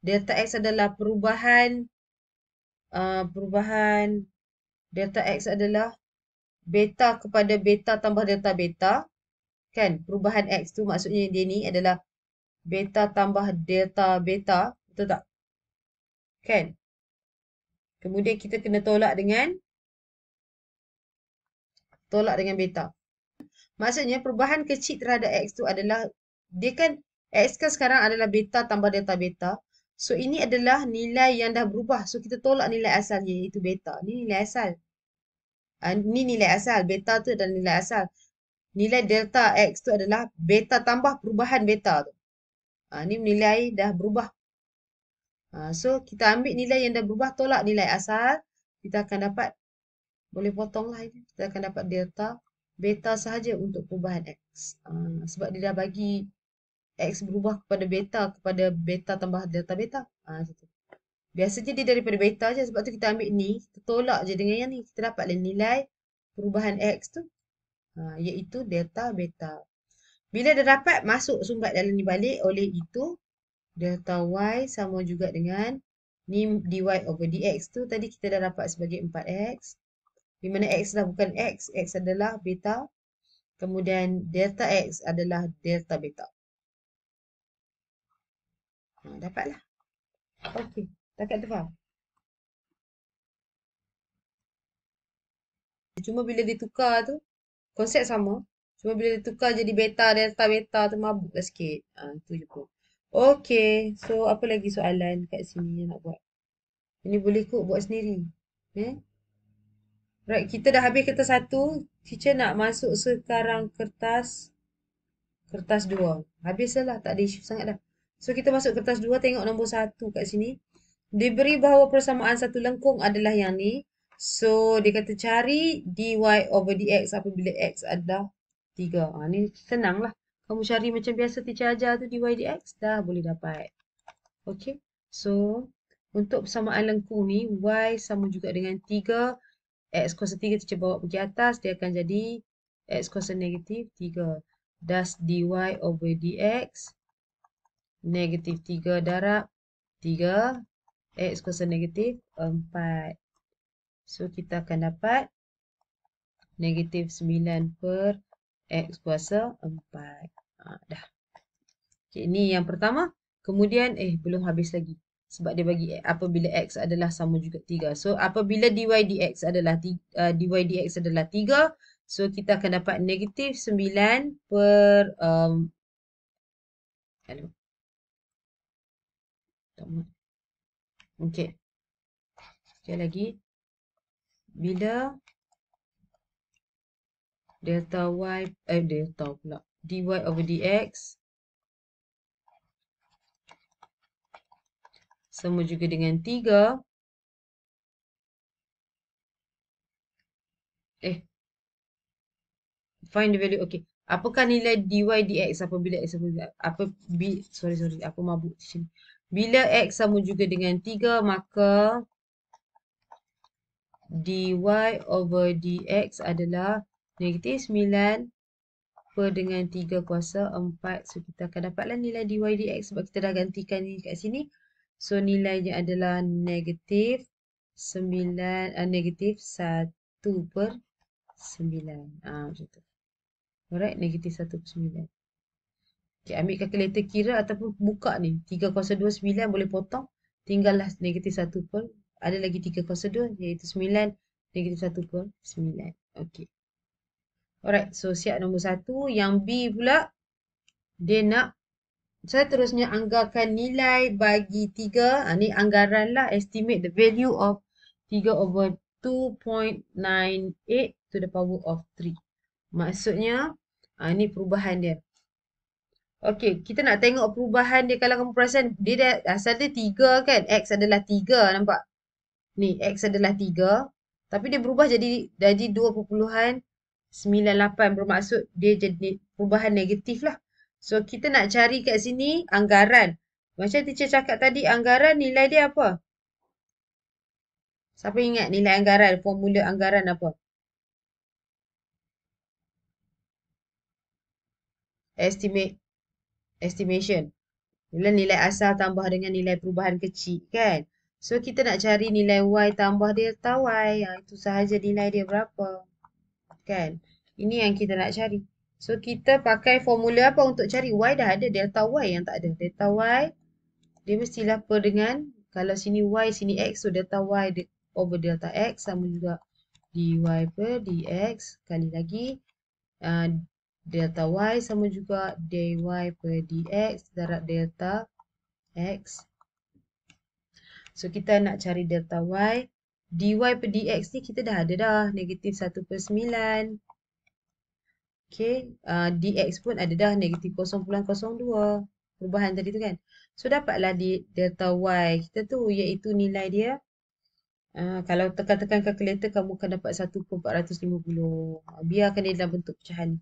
delta x adalah perubahan delta x adalah beta kepada beta tambah delta beta. Kan? Perubahan x tu maksudnya dia ni adalah beta tambah delta beta. Betul tak? Kan? Kemudian kita kena tolak dengan beta. Maksudnya perubahan kecil terhadap x tu adalah dia kan x kan sekarang adalah beta tambah delta beta. So ini adalah nilai yang dah berubah. So kita tolak nilai asal iaitu beta. Ni nilai asal. Ni nilai asal. Beta tu adalah nilai asal. Nilai delta x tu adalah beta tambah perubahan beta tu. Ni nilai dah berubah. So, kita ambil nilai yang dah berubah, tolak nilai asal. Kita akan dapat, boleh potong lah ini. Kita akan dapat delta beta sahaja untuk perubahan x. Sebab dia dah bagi x berubah kepada beta tambah delta beta. Biasanya dia daripada beta je. Sebab tu kita ambil ni, kita tolak je dengan yang ni. Kita dapatlah nilai perubahan x tu. Iaitu delta beta. Bila dah dapat, masuk sumbat dalam ni balik. Oleh itu, delta y sama juga dengan ni dy over dx tu tadi kita dah dapat sebagai 4x. Di mana x dah bukan x adalah beta. Kemudian delta X adalah delta beta. Dapatlah. Okey. Takat tu faham? Cuma bila ditukar tu, konsep sama. Cuma bila ditukar jadi beta, delta, beta tu mabuklah sikit. Tu je pun. Okey. So, apa lagi soalan kat sini yang nak buat? Ini boleh kot buat sendiri. Eh? Right, kita dah habis kertas satu. Teacher nak masuk sekarang kertas dua. Habis lah, tak ada isu sangat dah. So, kita masuk kertas dua, tengok nombor satu kat sini. Diberi bahawa persamaan satu lengkung adalah yang ni. So, dia kata cari dy over dx apabila x adalah 3. Ni senang lah. Kamu cari macam biasa teacher ajar tu dy dx. Dah boleh dapat. Okay. So, untuk persamaan lengkung ni, y sama juga dengan 3. X kuasa 3 teacher bawa pergi atas. Dia akan jadi x kuasa negatif 3. Thus, dy over dx negatif 3 darab 3. X kuasa negatif 4. So, kita akan dapat negatif 9 per X kuasa 4. Dah. Okay, ni yang pertama. Kemudian, belum habis lagi. Sebab dia bagi apabila X adalah sama juga 3. So, apabila dy dx adalah 3. So, kita akan dapat negatif 9 per... Okay. Sekali lagi. Bila delta pula. Dy over dx sama juga dengan 3. Find the value. Okay. Apakah nilai dy dx apabila x sama dengan apa mabuk di sini. Bila x sama juga dengan 3, maka dy over dx adalah negatif 9 per dengan 3 kuasa 4. So, kita akan dapatlah nilai dy dx sebab kita dah gantikan ni kat sini. So, nilainya adalah negatif 1 per 9. Macam tu. Alright, negatif 1 per 9. Okay, ambil kalkulator kira ataupun buka ni. 3 kuasa 2, 9 boleh potong. Tinggallah negatif 1 per. Ada lagi 3 kuasa 2 iaitu 9. Negatif 1 per 9. Okay. Alright, so siap nombor 1. Yang B pula, dia nak seterusnya anggarkan nilai bagi 3. Ni anggaran lah. Estimate the value of 3 over 2.98 to the power of 3. Maksudnya, ni perubahan dia. Okey, kita nak tengok perubahan dia. Kalau kamu perasan, dia dah asal dia 3 kan. X adalah 3, nampak? Ni, X adalah 3. Tapi dia berubah jadi 2.98. Bermaksud dia jadi perubahan negatif lah. So, kita nak cari kat sini anggaran. Macam teacher cakap tadi, anggaran nilai dia apa? Siapa ingat nilai anggaran, formula anggaran apa? Estimation. Nilai asal tambah dengan nilai perubahan kecil kan. So, kita nak cari nilai Y tambah delta Y. Itu sahaja nilai dia berapa. Kan. Ini yang kita nak cari. So, kita pakai formula apa untuk cari Y dah ada. Delta Y yang tak ada. Delta Y. Dia mestilah per dengan. Kalau sini Y, sini X. So, delta Y over delta X sama juga dy per dx. Sekali lagi. Delta Y sama juga dy per dx darab delta X. So, kita nak cari delta Y. Dy per dx ni kita dah ada dah. Negatif 1 per 9. Okay. Dx pun ada dah. Negatif 0.02. Perubahan tadi tu kan. So, dapatlah di delta Y kita tu. Iaitu nilai dia. Kalau tekan-tekan kalkulator, kamu akan dapat 1/450. Biarkan dia dalam bentuk pecahan.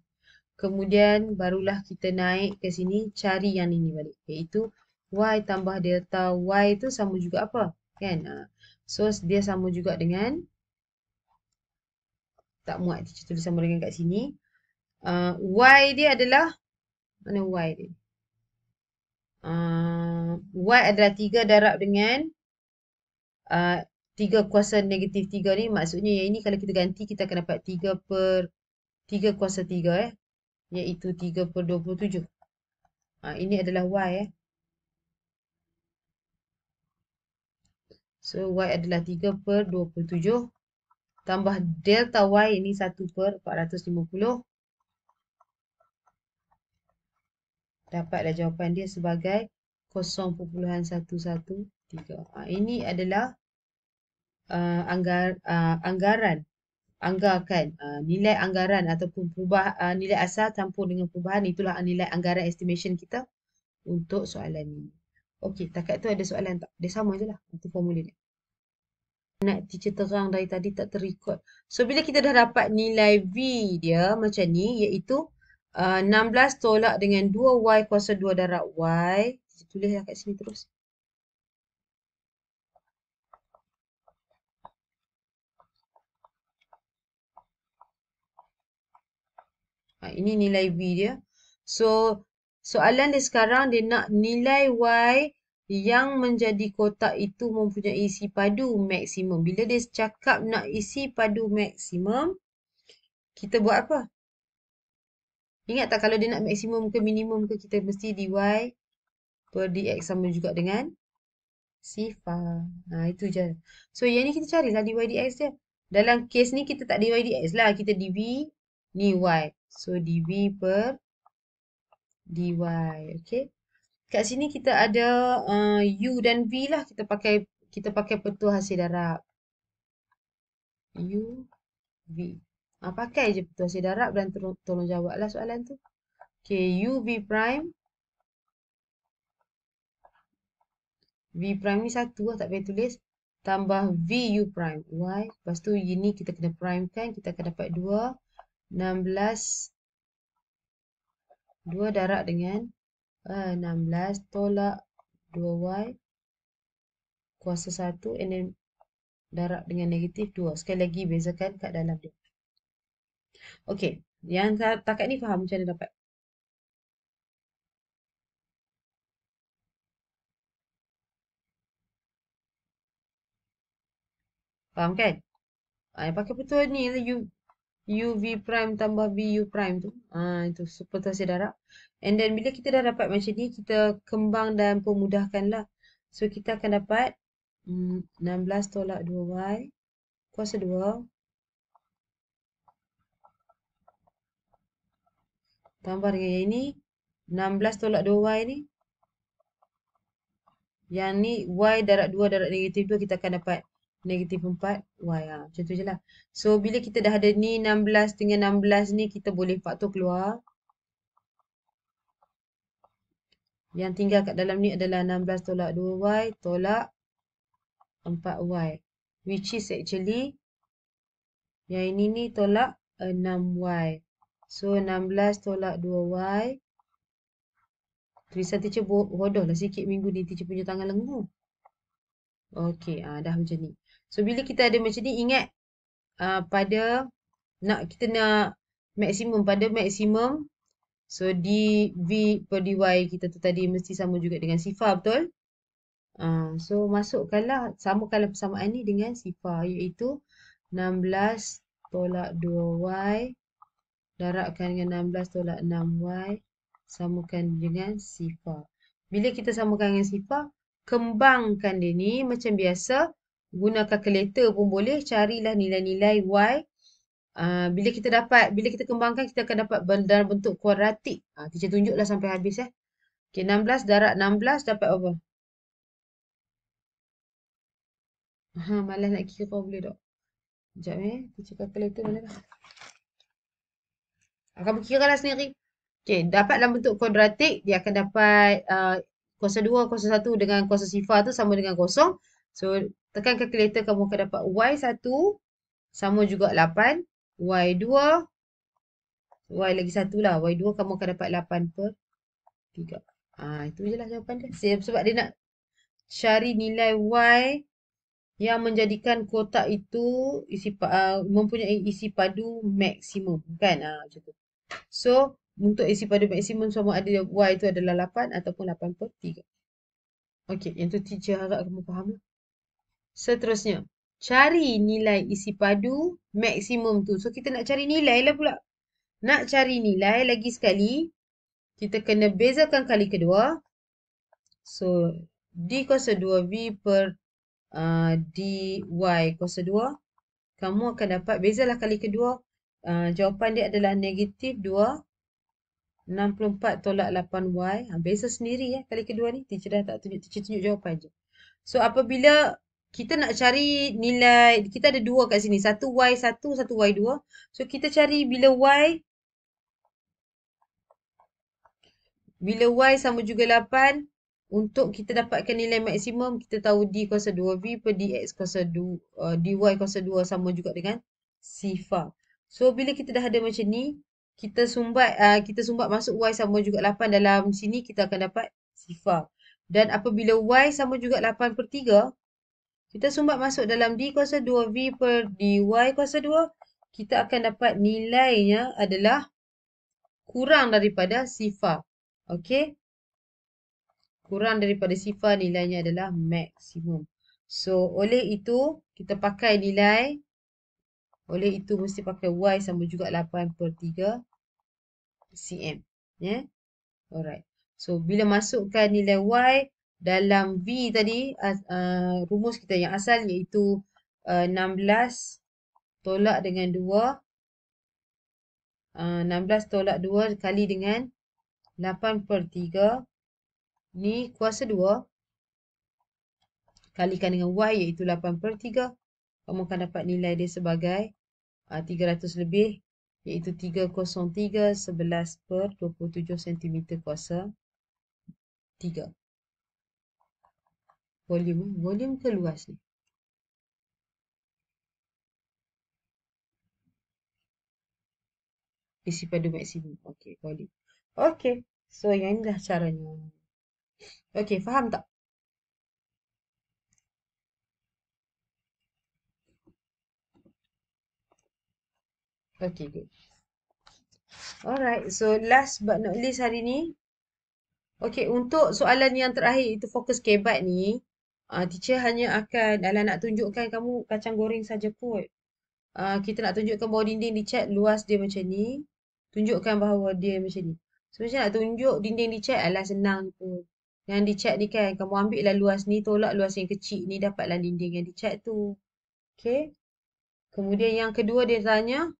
Kemudian, barulah kita naik ke sini. Cari yang ini balik. Iaitu Y tambah delta Y tu sama juga apa? Kan? So, dia sama juga dengan tak muat teacher tulis sama dengan kat sini. Y dia adalah mana Y dia? Y adalah 3 darab dengan 3 kuasa negatif 3 ni. Maksudnya yang ini kalau kita ganti kita akan dapat 3 per 3 kuasa 3 iaitu 3/27. Ini adalah Y. So, Y adalah 3/27. Tambah delta Y ini 1/450. Dapatlah jawapan dia sebagai 0.113. Ini adalah anggaran, nilai anggaran ataupun nilai asal campur dengan perubahan. Itulah nilai anggaran estimation kita untuk soalan ini. Okey, takat tu ada soalan tak? Dia sama je lah. Itu formula dia. Nak teacher terang dari tadi tak terikut. So, bila kita dah dapat nilai V dia macam ni, iaitu 16 tolak dengan 2Y kuasa 2 darab Y. Teacher tulislah kat sini terus. Ini nilai V dia. So, soalan dia sekarang dia nak nilai Y yang menjadi kotak itu mempunyai isi padu maksimum. Bila dia cakap nak isi padu maksimum, kita buat apa? Ingat tak kalau dia nak maksimum ke minimum ke, kita mesti dy per dx sama juga dengan sifar. Itu je. So, yang ni kita carilah dy dx dia. Dalam kes ni kita tak dy dx lah. Kita dv ni y. So, dv per dy. Okay. Kat sini kita ada u dan v lah. Kita pakai petua hasil darab. U, v. Pakai je petua hasil darab dan tolong jawablah soalan tu. Okay, u v prime. V prime ni satu lah, tak payah tulis. Tambah V U prime. Y. Lepas tu ini kita kena prime kan. Kita akan dapat 2. 16. 2 darab dengan 16 tolak 2Y. Kuasa 1. And then darab dengan negatif 2. Sekali lagi bezakan kat dalam dia. Okey. Yang takat ni faham macam mana dapat? Faham kan? Pakai betul ni lah UV prime tambah VU prime tu. Itu seperti hasil darab. And then bila kita dah dapat macam ni, kita kembang dan pemudahkan lah. So, kita akan dapat 16 tolak 2Y kuasa 2 tambah dengan yang ini 16 tolak 2Y ni. Yang ni Y darab 2 darab negatif 2 kita akan dapat negatif 4Y. Macam tu je lah. So, bila kita dah ada ni 16 dengan 16 ni, kita boleh faktor keluar. Yang tinggal kat dalam ni adalah 16 tolak 2Y tolak 4Y. Which is actually, yang ini ni tolak 6Y. So, 16 tolak 2Y. Tulisan teacher bodoh lah sikit minggu ni. Teacher punya tangan lenguh. Okey, dah macam ni. So, bila kita ada macam ni, ingat kita nak maksimum pada maksimum. So, dv per dy kita tu tadi mesti sama juga dengan sifar, betul? So, masukkanlah, samakanlah persamaan ni dengan sifar, iaitu 16 tolak 2y darabkan dengan 16 tolak 6y samakan dengan sifar. Bila kita samakan dengan sifar, kembangkan dia ni macam biasa. Guna kalkulator pun boleh. Carilah nilai-nilai y. Bila kita kembangkan, kita akan dapat dalam bentuk kuadratik. Teacher tunjuklah sampai habis. Okay, 16 darab 16 dapat apa? Malas nak kira kau boleh tak? Sekejap teacher kalkulator mana dah? Kamu kira lah sendiri. Okay, dapat dalam bentuk kuadratik, dia akan dapat kuasa 2, kuasa 1 dengan kuasa sifar tu sama dengan kosong. So, tekan kalkulator, kamu akan dapat Y1 sama juga 8. Y2, Y lagi 1 lah. Y2 kamu akan dapat 8/3. Itu je lah jawapan dia. Sebab dia nak cari nilai Y yang menjadikan kotak itu mempunyai isi padu maksimum. Kan? Macam tu. So, untuk isi padu maksimum sama ada Y itu adalah 8 ataupun 8/3. Okey, yang tu teacher harap kamu faham lah. Seterusnya, cari nilai isi padu maksimum tu. So, kita nak cari nilai lah pula. Nak cari nilai lagi sekali, kita kena bezakan kali kedua. So, D kuasa 2V per dy kuasa 2. Kamu akan dapat, bezalah kali kedua. Jawapan dia adalah negatif 2. 64 tolak 8Y. Beza sendiri ya kali kedua ni. Teacher dah tak tunjuk jawapan je. So, apabila kita nak cari nilai, kita ada dua kat sini. Satu Y1, satu Y2. So, kita cari bila Y sama juga 8, untuk kita dapatkan nilai maksimum, kita tahu D kuasa 2V per DX kuasa 2, dy kuasa 2 sama juga dengan sifar. So, bila kita dah ada macam ni, kita sumbat masuk Y sama juga 8 dalam sini, kita akan dapat sifar. Dan apabila Y sama juga 8/3, kita sumbat masuk dalam D kuasa 2V per dy kuasa 2, kita akan dapat nilainya adalah kurang daripada sifar. Okey? Kurang daripada sifar, nilainya adalah maksimum. So, oleh itu, kita pakai nilai. Oleh itu, mesti pakai Y sama juga 8/3 cm. Yeah? Alright. So, bila masukkan nilai Y dalam V tadi, rumus kita yang asal iaitu 16 tolak dengan 2. 16 tolak 2 kali dengan 8/3. Ni kuasa 2. Kalikan dengan Y iaitu 8/3. Kamu akan dapat nilai dia sebagai 300 lebih, iaitu 303 11/27 cm kuasa 3. Volume ke luas ni? Isi pada maksimum. Okey, volume. Okey, so yang inilah caranya. Okey, faham tak? Okey, good. Alright, so last but not least hari ni. Okey, untuk soalan yang terakhir itu fokus kebat ni, teacher hanya akan, dalam nak tunjukkan kamu kacang goreng saja kot. Kita nak tunjukkan bahawa dinding dicat luas dia macam ni. Tunjukkan bahawa dia macam ni. So, macam nak tunjuk dinding dicat, alah senang pun. Yang dicat ni kan, kamu ambil lah luas ni, tolak luas yang kecil ni, dapatlah dinding yang dicat tu. Okay. Kemudian yang kedua dia tanya,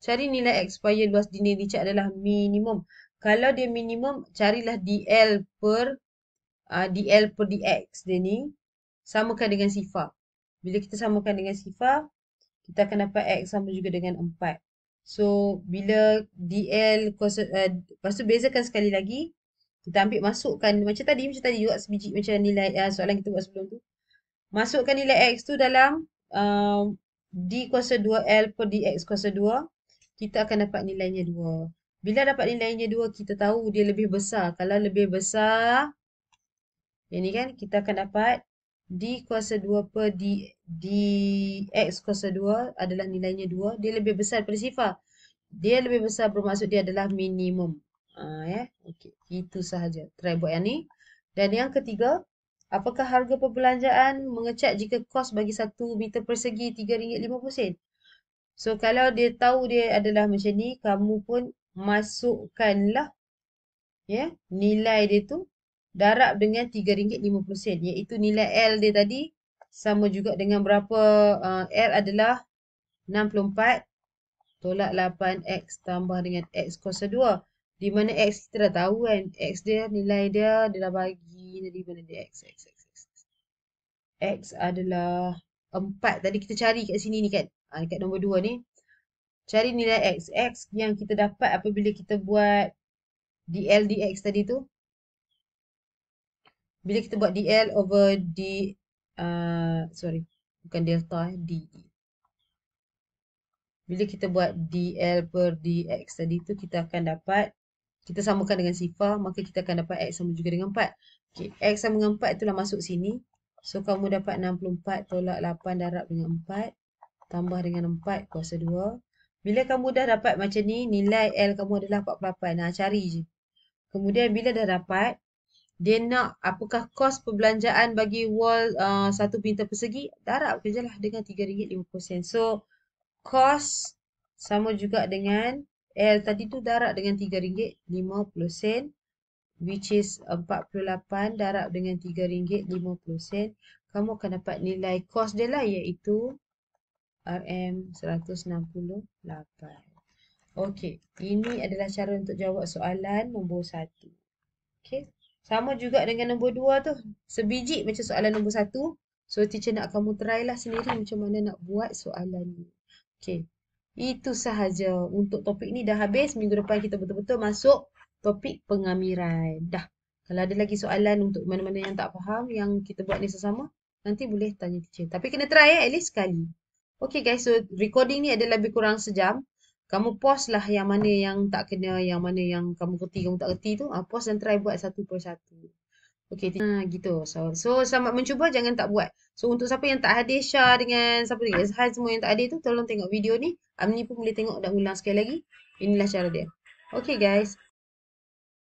cari nilai X supaya luas dinding dicat adalah minimum. Kalau dia minimum, carilah DL per DX dia ni. Samakan dengan sifar. Bila kita samakan dengan sifar, kita akan dapat X sama juga dengan 4. So, bila DL kuasa, lepas tu bezakan sekali lagi. Kita ambil masukkan, macam tadi juga sebiji macam nilai soalan kita buat sebelum tu. Masukkan nilai X tu dalam D kuasa 2L per DX kuasa 2. Kita akan dapat nilainya 2. Bila dapat nilainya 2, kita tahu dia lebih besar. Kalau lebih besar, yang ni kan, kita akan dapat D kuasa 2 per DX kuasa 2 adalah nilainya 2. Dia lebih besar daripada sifar. Dia lebih besar bermaksud dia adalah minimum. Ya. Okey. Itu sahaja. Try buat yang ni. Dan yang ketiga, apakah harga perbelanjaan mengecat jika kos bagi 1 meter persegi RM3.50? So, kalau dia tahu dia adalah macam ni, kamu pun masukkanlah ya, nilai dia tu darab dengan RM3.50, iaitu nilai L dia tadi sama juga dengan berapa? L adalah 64 tolak 8X tambah dengan X kuasa 2. Di mana X kita dah tahu kan, X dia nilai dia dah bagi tadi, mana dia X. X adalah 4. Tadi kita cari kat sini ni kan, dekat nombor 2 ni. Cari nilai X. X yang kita dapat apabila kita buat DL DX tadi tu. Bila kita buat DL over bukan delta, D. Bila kita buat DL per DX tadi tu, kita akan dapat, kita samakan dengan sifar, maka kita akan dapat X sama juga dengan 4. Okay, X sama dengan 4 itulah masuk sini. So, kamu dapat 64 tolak 8 darab dengan 4, tambah dengan 4 kuasa 2. Bila kamu dah dapat macam ni, nilai L kamu adalah 48. Cari je. Kemudian, bila dah dapat, dia nak apakah kos perbelanjaan bagi wall 1 meter persegi, darab je lah dengan RM3.50. So, kos sama juga dengan L tadi tu darab dengan RM3.50, which is 48 darab dengan RM3.50. Kamu akan dapat nilai kos dia lah, iaitu RM168. Okey, ini adalah cara untuk jawab soalan nombor 1. Okey, sama juga dengan nombor 2 tu. Sebiji macam soalan nombor 1. So, teacher nak kamu try lah sendiri macam mana nak buat soalan ni. Okey, itu sahaja untuk topik ni dah habis. Minggu depan kita betul-betul masuk topik pengamiran. Dah. Kalau ada lagi soalan untuk mana-mana yang tak faham yang kita buat ni sesama, nanti boleh tanya teacher. Tapi kena try at least sekali. Okay guys, so recording ni ada lebih kurang sejam. Kamu pause lah yang mana yang tak kena, yang mana yang kamu kerti, kamu tak kerti tu. Pause dan try buat satu persatu. Okay, gitu. So selamat mencuba, jangan tak buat. So untuk siapa yang tak hadir, Syah dengan siapa lagi, Azhar semua yang tak hadir tu, tolong tengok video ni. Amni pun boleh tengok dan ulang sekali lagi. Inilah cara dia. Okay guys.